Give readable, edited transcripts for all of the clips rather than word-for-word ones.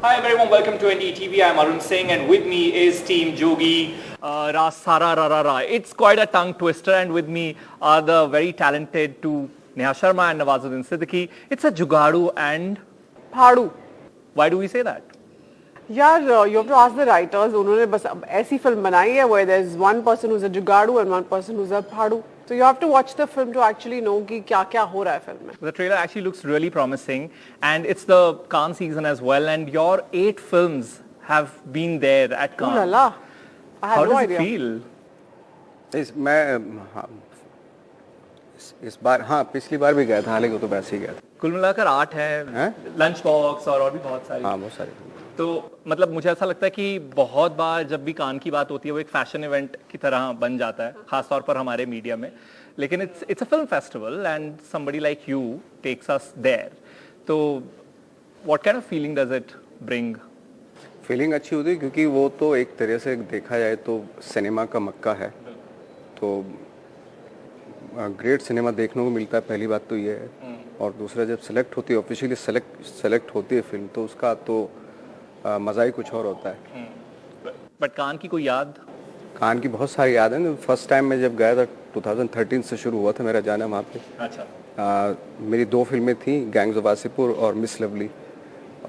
Hi, everyone. Welcome to NDTV. I'm Arun Singh, and with me is Team Jogi. Rasara ra ra ra. It's quite a tongue twister, and with me are the very talented two Neha Sharma and Nawazuddin Siddiqui. It's a Jugadu and फाड़ू why do we say that? यार you have to ask the writers. उन्होंने बस अब ऐसी film बनाई है where there is one person who's a जुगाड़ू and one person who's a फाड़ू. So you have to watch the film to actually know कि क्या क्या हो रहा है फिल्म में. The trailer actually looks really promising, and it's the Cannes season as well. And your 8 films have been there at Cannes. Oh la la. I How had no does idea. it feel? इस बार हाँ पिछली बार भी गया था, हालांकि वो तो वैसे ही गया था. कुल मिलाकर 8 है. लंच बॉक्स और भी बहुत सारी. हाँ बहुत सारी. तो मतलब मुझे ऐसा लगता है कि बहुत बार जब भी कान की बात होती है वो एक फैशन इवेंट की तरह बन जाता है, खासतौर पर हमारे मीडिया में. लेकिन it's a film festival and somebody like you takes us there. तो what kind of feeling does it bring? Feeling अच्छी होती है क्योंकि वो तो एक तरह से देखा जाए तो सिनेमा का मक्का है. तो ग्रेट सिनेमा देखने को मिलता है, पहली बात तो ये है. और दूसरा जब सेलेक्ट होती है, ऑफिशियली सेलेक्ट होती है फिल्म, तो उसका तो मज़ा ही कुछ और होता है. बट कान की कोई याद? कान की बहुत सारी याद है. फर्स्ट टाइम मैं जब गया था 2013 से शुरू हुआ था मेरा जाना वहाँ पे. अच्छा. मेरी 2 फिल्में थी, गैंग्स ऑफ वासेपुर और मिस लवली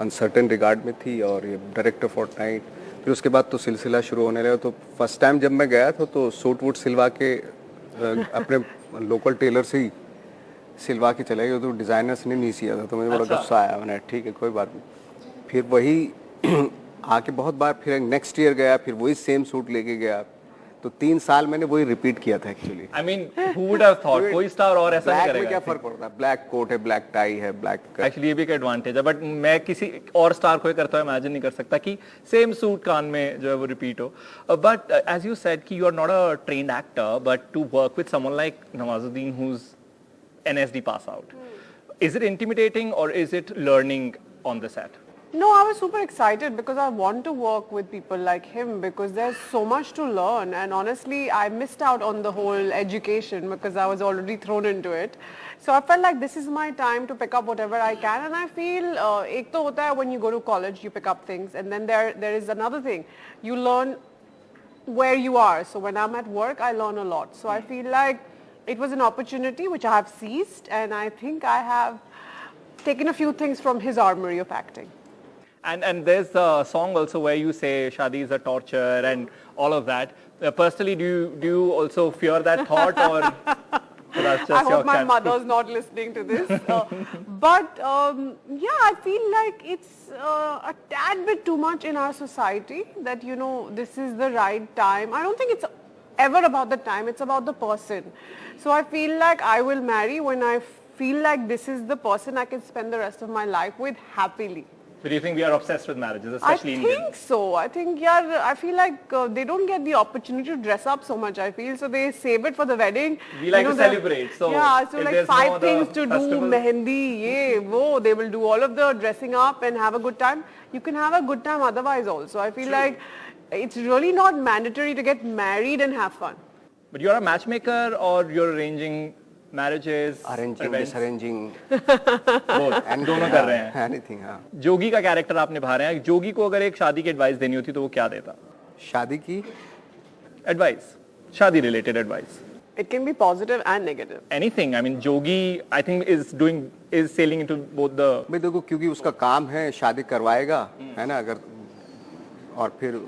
अनसर्टेन रिगार्ड में थी, और ये डायरेक्टर फोर्टनाइट. फिर उसके बाद तो सिलसिला शुरू होने लगा. तो फर्स्ट टाइम जब मैं गया था तो सूट वूट सिलवा के अपने लोकल टेलर से ही सिलवा के चले गए. तो डिज़ाइनर्स ने नहीं सिया था, तो मुझे बड़ा गुस्सा आया. मैंने ठीक है कोई बात नहीं. फिर वही आके बहुत बार फिर नेक्स्ट ईयर गया, फिर वही सेम सूट लेके गया. तो 3 साल मैंने वही रिपीट किया था actually. I mean who would have thought कोई स्टार और ऐसा नहीं ब्लैक करेगा. में क्या फर्क पड़ता है? ब्लैक कोट है, ब्लैक टाई है, ब्लैक. एक्चुअली ये भी एक एडवांटेज है. बट मैं किसी और स्टार को करता हुआ इमेजिन नहीं कर सकता कि सेम सूट कान में जो है वो रिपीट हो. बट एज यू सेड कि you are not a trained actor, but to work with someone like Nawazuddin who is NSD pass out, is it intimidating or is it learning on the set? No, I was super excited because I want to work with people like him because there's so much to learn, and honestly I missed out on the whole education because I was already thrown into it. So I felt like this is my time to pick up whatever I can, and I feel ek to hota hai when you go to college you pick up things, and then there is another thing, you learn where you are. So when I'm at work I learn a lot. So I feel like it was an opportunity which I have seized, and I think I have taken a few things from his armory of acting. And there's a song also where you say Shadi is a torture and all of that. Personally, do you also fear that thought, or that's just I your hope my mother's not listening to this. But yeah, I feel like it's a tad bit too much in our society that, you know, this is the right time. I don't think it's ever about the time, it's about the person. So I feel like I will marry when I feel like this is the person I can spend the rest of my life with happily. So do you think we are obsessed with marriages, especially I Indians? think so. I think, yeah, I feel like they don't get the opportunity to dress up so much, I feel. So they save it for the wedding. We like to celebrate. So yeah, so if like there's 5 no other things to festival, do, mehendi, ye, wo, they will do all of the dressing up and have a good time. You can have a good time otherwise also. I feel like it's really not mandatory to get married and have fun. But you're a matchmaker or you're arranging marriages, arranging, events? डिसअरेंजिंग, Both. दोनों कर रहे हैं. Anything. हाँ. जोगी का character आप निभा रहे हैं. जोगी को अगर एक शादी की एडवाइस देनी होती तो वो क्या देता? शादी की एडवाइस, शादी related advice. It can be positive and negative. Anything. I mean, Jogi, I think is sailing into both the. भाई देखो, क्योंकि उसका काम है शादी करवाएगा, है ना. अगर और फिर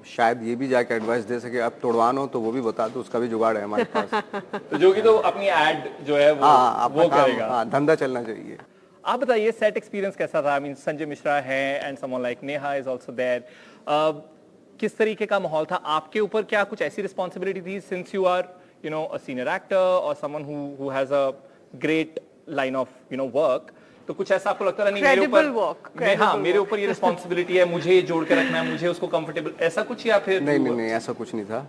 शायद ये भी जाके एडवाइस दे सके, अब तोड़वानो तो वो भी बता दो, उसका भी जुगाड़ है हमारे पास. तो जोगी तो अपनी एड जो है वो करेगा. हाँ, धंधा चलना चाहिए. आप बताइए सेट एक्सपीरियंस कैसा था? आई मीन संजय मिश्रा है and someone like Neha is also there. किस तरीके का माहौल था? आपके ऊपर क्या कुछ ऐसी रिस्पांसिबिलिटी थी, since you are you know a senior actor और someone who has a great line of you know work, तो कुछ ऐसा आपको लगता था नहीं मेरे ऊपर ये रिस्पांसिबिलिटी है, मुझे जोड़ के रखना है, मुझे उसको कंफर्टेबल, ऐसा कुछ? या फिर नहीं ऐसा कुछ नहीं था.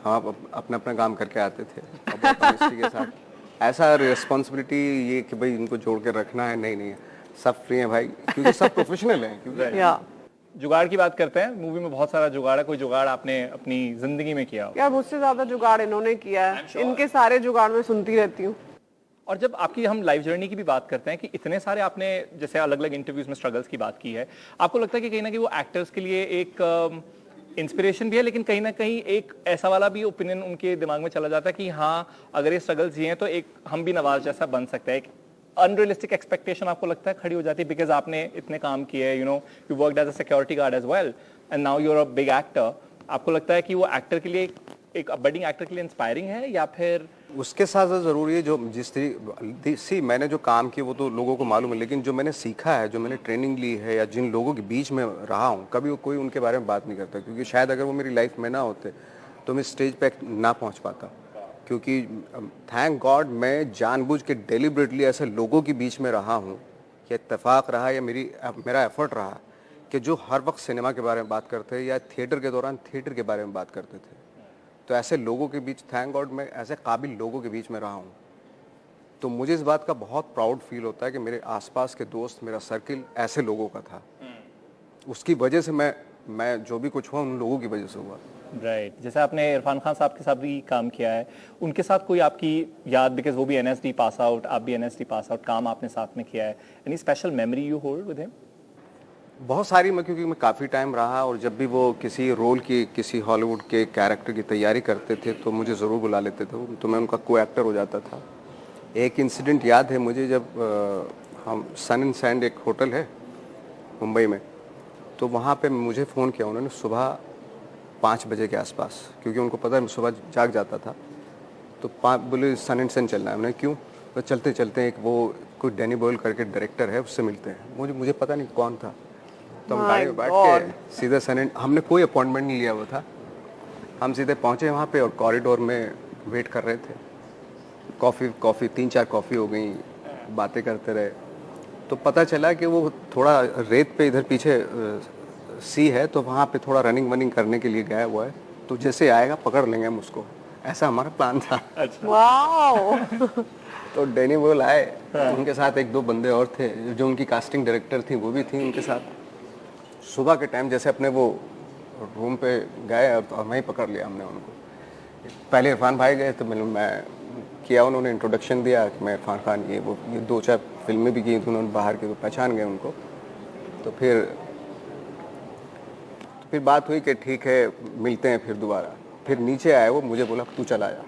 हम अपना अपना काम करके आते थे के साथ. ऐसा रिस्पांसिबिलिटी ये कि भाई इनको जोड़ के रखना है, नहीं सब फ्री है भाई, क्योंकि सब प्रोफेशनल हैं. क्योंकि जुगाड़ की बात करते हैं, मूवी में बहुत सारा जुगाड़ है. कोई जुगाड़ आपने अपनी जिंदगी में किया? यार मुझसे ज्यादा जुगाड़ इन्होंने किया है. इनके सारे जुगाड़ मैं सुनती रहती हूँ. और जब आपकी हम लाइफ जर्नी की भी बात करते हैं कि इतने सारे आपने जैसे अलग अलग इंटरव्यूज में स्ट्रगल्स की बात की है, आपको लगता है कि कहीं ना कहीं वो एक्टर्स के लिए एक इंस्पिरेशन भी है, लेकिन कहीं ना कहीं एक ऐसा वाला भी ओपिनियन उनके दिमाग में चला जाता है कि हाँ, अगर ये स्ट्रगल्स जिए हैं तो एक हम भी नवाज जैसा बन सकते हैं। एक अनरियलिस्टिक एक्सपेक्टेशन आपको लगता है खड़ी हो जाती है बिकॉज आपने इतने काम किए, you worked as a security guard as well and now you are a big actor. आपको लगता है कि वो एक्टर के लिए एक बडिंग एक्टर के लिए इंस्पायरिंग है, या फिर उसके साथ साथ ज़रूरी है जो जिस तरीके मैंने जो काम किया वो तो लोगों को मालूम है, लेकिन जो मैंने सीखा है, जो मैंने ट्रेनिंग ली है, या जिन लोगों के बीच में रहा हूँ, कभी कोई उनके बारे में बात नहीं करता, क्योंकि शायद अगर वो मेरी लाइफ में ना होते तो मैं स्टेज पे ना पहुँच पाता। क्योंकि थैंक गॉड मैं जानबूझ के डेलिबरेटली ऐसे लोगों के बीच में रहा हूँ, या इत्तेफाक रहा या मेरा एफर्ट रहा कि जो हर वक्त सिनेमा के बारे में बात करते हैं या थिएटर के दौरान थिएटर के बारे में बात करते थे। तो ऐसे लोगों के बीच, थैंक गॉड मैं ऐसे काबिल लोगों के बीच में रहा हूँ। तो मुझे इस बात का बहुत प्राउड फील होता है कि मेरे आसपास के दोस्त, मेरा सर्किल ऐसे लोगों का था। उसकी वजह से मैं जो भी कुछ हुआ उन लोगों की वजह से हुआ। राइट जैसे आपने इरफान खान साहब के साथ भी काम किया है, उनके साथ कोई आपकी याद, बिकॉज वो भी एनएसडी पास आउट, आप भी एनएसडी पास आउट, काम आपने साथ में किया है, any special memory you hold with him? बहुत सारी क्योंकि मैं काफ़ी टाइम रहा, और जब भी वो किसी रोल की, किसी हॉलीवुड के कैरेक्टर की तैयारी करते थे तो मुझे ज़रूर बुला लेते थे, तो मैं उनका को एक्टर हो जाता था। एक इंसिडेंट याद है मुझे, जब हम सन एंड सैंड एक होटल है मुंबई में, तो वहाँ पे मुझे फ़ोन किया उन्होंने सुबह 5 बजे के आसपास, क्योंकि उनको पता है मैं सुबह जाग जाता था। तो बोले सन एंड सैंड चलना है। हमने क्यों? तो चलते चलते एक वो कोई डैनी बॉयल करके डायरेक्टर है, उससे मिलते हैं। मुझे पता नहीं कौन था। तो हम गाड़ी में बैठ के सीधे सन, हमने कोई अपॉइंटमेंट नहीं लिया हुआ था, हम सीधे पहुंचे वहाँ पे और कॉरिडोर में वेट कर रहे थे। कॉफ़ी 3-4 कॉफ़ी हो गई, बातें करते रहे। तो पता चला कि वो थोड़ा रेत पे इधर पीछे सी है, तो वहाँ पे थोड़ा रनिंग वनिंग करने के लिए गया हुआ है, तो जैसे आएगा पकड़ लेंगे हम उसको, ऐसा हमारा प्लान था। वाओ। तो डैनी बॉयल आए, उनके साथ 1-2 बंदे और थे, जो उनकी कास्टिंग डायरेक्टर थी वो भी थी उनके साथ। सुबह के टाइम जैसे अपने वो रूम पे गए और वहीं पकड़ लिया हमने उनको। पहले इरफान भाई गए तो मैं किया, उन्होंने इंट्रोडक्शन दिया कि मैं इरफान खान, ये 2-4 फिल्में भी की थी उन्होंने बाहर की, तो पहचान गए उनको। तो फिर बात हुई कि ठीक है मिलते हैं फिर दोबारा। फिर नीचे आए वो, मुझे बोला तू चला जा।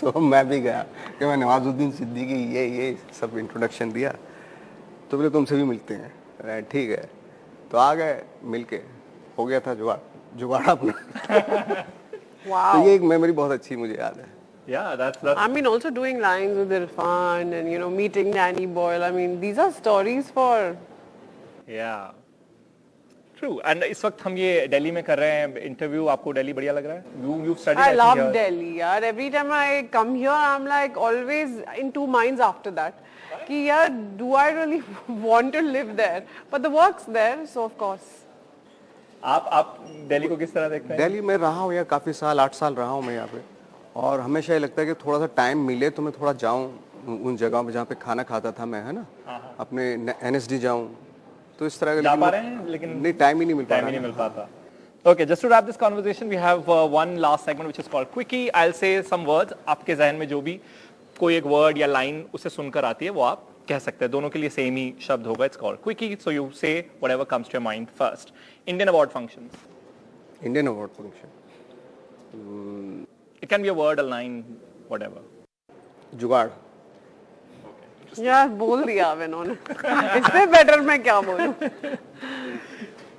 तो मैं भी गया कि मैं नवाजुद्दीन सिद्दीकी, ये सब इंट्रोडक्शन दिया। तो बोले तुमसे भी मिलते हैं। ठीक है, तो आ गए, मिलके हो गया था जुगाड़ अपना। Wow. तो ये एक मेमोरी बहुत अच्छी मुझे याद है। Yeah, that's I mean, also doing lines with Irfan and meeting Danny Boyle. I mean, these are stories for. yeah. True. And इस वक्त हम ये दिल्ली में कर रहे हैं इंटरव्यू, आपको दिल्ली बढ़िया लग रहा है? You've studied I I think love here. Delhi, yaar. Every time I come here, I'm like always in two minds after that. Ki yaar, do I really want to live there? But the work's there, so of course. आप दिल्ली को किस तरह देखते हैं? दिल्ली में रहा हूँ या काफ़ी साल, 8 साल रहा हूँ मैं यहाँ पे, और हमेशा ये लगता है कि थोड़ा सा टाइम मिले तो मैं थोड़ा जाऊँ उन जगहों पे जहाँ पे खाना खाता था मैं, है ना, अपने NSD जाऊँ, तो इस तरह जा पा रहे हैं, लेकिन नहीं, टाइम ही नहीं मिल पाता। Okay, just to wrap this conversation, we have one last segment which is called Quickie. I'll say some words. आपके जहन में जो भी कोई एक word या line उसे सुनकर आती है वो आप कह सकते हैं। दोनों के लिए सेम ही शब्द होगा। It's called Quickie. So you say whatever comes to your mind first. Indian award functions. Indian award function, It can be a word, a line, whatever. जुगाड़। यार बोल दिया अब इन्होंने। इससे बेटर मैं क्या बोलूं?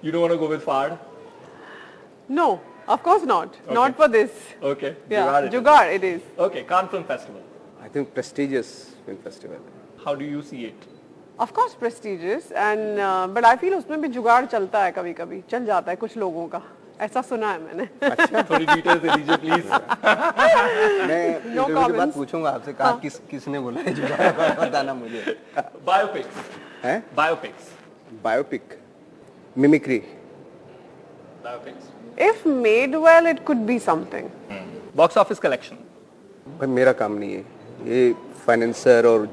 You don't want to go with Fard? No, of course not. Not for this. Okay. Yeah, Jugaad it is. Okay, Cannes Film Festival. I think prestigious film festival. How do you see it? Of course prestigious and but I feel उसमें भी जुगाड़ चलता है कभी-कभी, चल जाता है कुछ लोगों का, ऐसा सुना है मैंने। अच्छा, थोड़ी डिटेल्स दे दीजिए प्लीज। मैं No इंटरव्यू के बाद comments. पूछूंगा आपसे, कहा किसने बोला है जुगाड़, बताना मुझे। Biopics. हैं? Biopics. Biopic, mimicry. Biopics. If made well, it could be something. Box office collection. भाई मेरा काम नहीं है, ये फाइनेंसर और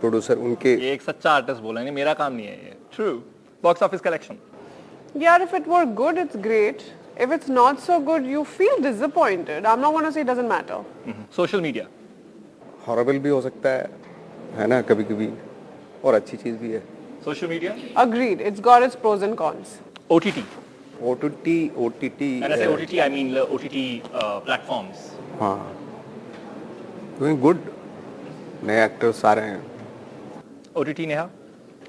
प्रोड्यूसर उनके। ये एक सच्चा आर्टिस्ट बोलेंगे, मेरा काम नहीं है ये। True. Box office collection. Yeah, if it were good, it's great. If it's not so good, you feel disappointed. I'm not going to say it doesn't matter. Social media. Horrible भी हो सकता है, है ना कभी कभी, और अच्छी चीज़ भी है। Social media, Agreed. It's got its pros and cons. OTT. OTT When I say OTT, I mean the OTT platforms. हाँ, doing good, नए एक्टर्स आ रहे हैं। OTT, Neha?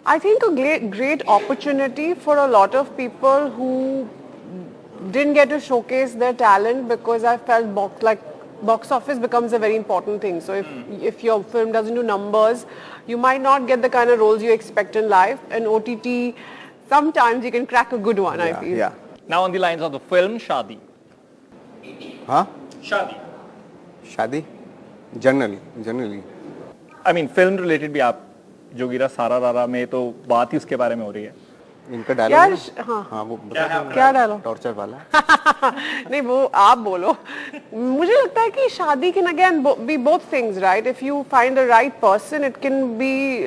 I think a great opportunity for a lot of people who didn't get to showcase their talent, because I felt box office becomes a very important thing. So if your film doesn't do numbers, you might not get the kind of roles you expect in life. And OTT, sometimes you can crack a good one, I feel. Yeah. Now on the lines of the film Shaadi. हाँ, Shaadi. शादी generally I mean, film related भी आप जोगीरा सारा रारा में तो बात ही उसके बारे में हो रही है. इनका क्या डायलॉग हाँ हाँ वो क्या डायलॉग टॉर्चर वाला नहीं वो आप बोलो. मुझे लगता है कि शादी can again be both things, right? If you find the right person, it can be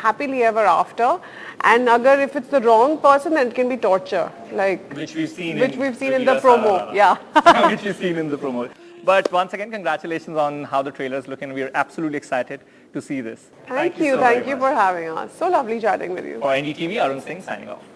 happily ever after. And agar if it's the wrong person, then it can be torture, like Which we've seen in the promo. Yeah. Which we've seen in the promo. But once again, congratulations on how the trailers look, and we are absolutely excited to see this. Thank you so very for much. having us. So lovely chatting with you. For NDTV, Arun Singh signing off.